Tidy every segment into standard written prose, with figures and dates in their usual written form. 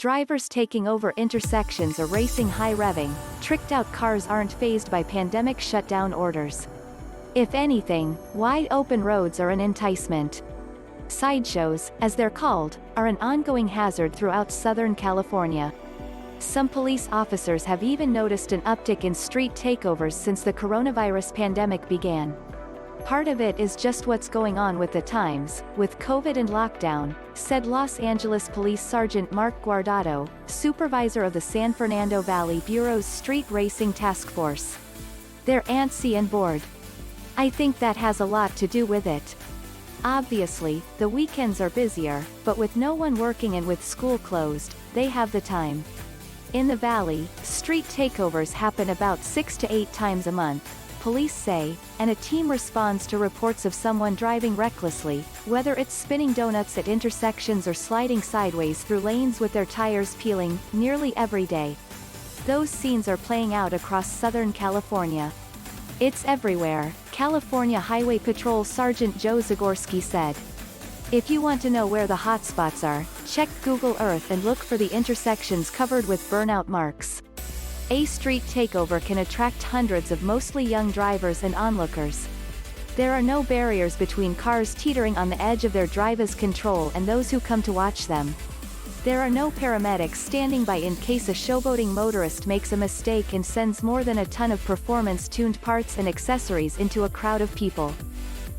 Drivers taking over intersections or racing high-revving, tricked-out cars aren't fazed by pandemic shutdown orders. If anything, wide-open roads are an enticement. Sideshows, as they're called, are an ongoing hazard throughout Southern California. Some police officers have even noticed an uptick in street takeovers since the coronavirus pandemic began. Part of it is just what's going on with the times, with COVID and lockdown, said Los Angeles Police Sgt Mark Guardado, supervisor of the San Fernando Valley Bureau's Street Racing Task Force. They're antsy and bored. I think that has a lot to do with it. Obviously, the weekends are busier, but with no one working and with school closed, they have the time. In the valley, street takeovers happen about 6 to 8 times a month, police say, and a team responds to reports of someone driving recklessly, whether it's spinning donuts at intersections or sliding sideways through lanes with their tires peeling, nearly every day. Those scenes are playing out across Southern California. It's everywhere, California Highway Patrol Sgt Joe Zagorski said. If you want to know where the hotspots are, check Google Earth and look for the intersections covered with burnout marks. A street takeover can attract hundreds of mostly young drivers and onlookers. There are no barriers between cars teetering on the edge of their driver's control and those who come to watch them. There are no paramedics standing by in case a showboating motorist makes a mistake and sends more than a ton of performance-tuned parts and accessories into a crowd of people.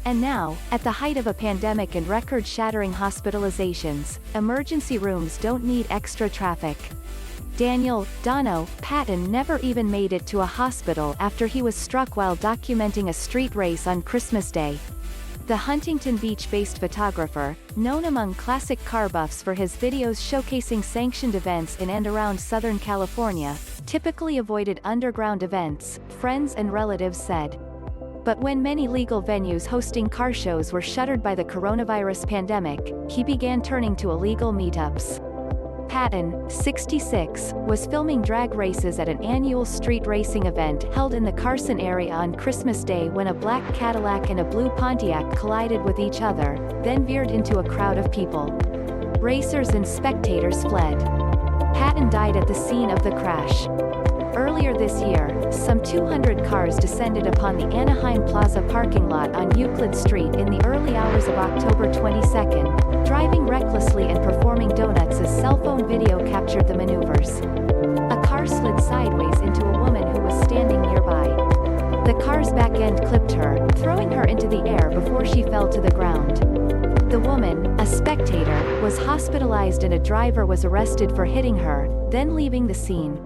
And now, at the height of a pandemic and record-shattering hospitalizations, emergency rooms don't need extra traffic. Dano, Patten never even made it to a hospital after he was struck while documenting a street race on Christmas Day. The Huntington Beach-based photographer, known among classic car buffs for his videos showcasing sanctioned events in and around Southern California, typically avoided underground events, friends and relatives said. But when many legal venues hosting car shows were shuttered by the coronavirus pandemic, he began turning to illegal meetups. Patten, 66, was filming drag races at an annual street racing event held in the Carson area on Christmas Day when a black Cadillac and a blue Pontiac collided with each other, then veered into a crowd of people. Racers and spectators fled. Patten died at the scene of the crash. Earlier this year, some 200 cars descended upon the Anaheim Plaza parking lot on Euclid Street in the early hours of October 22, driving recklessly and performing doughnuts as cell phone video captured the maneuvers. A car slid sideways into a woman who was standing nearby. The car's back end clipped her, throwing her into the air before she fell to the ground. The woman, a spectator, was hospitalized and a driver was arrested for hitting her, then leaving the scene.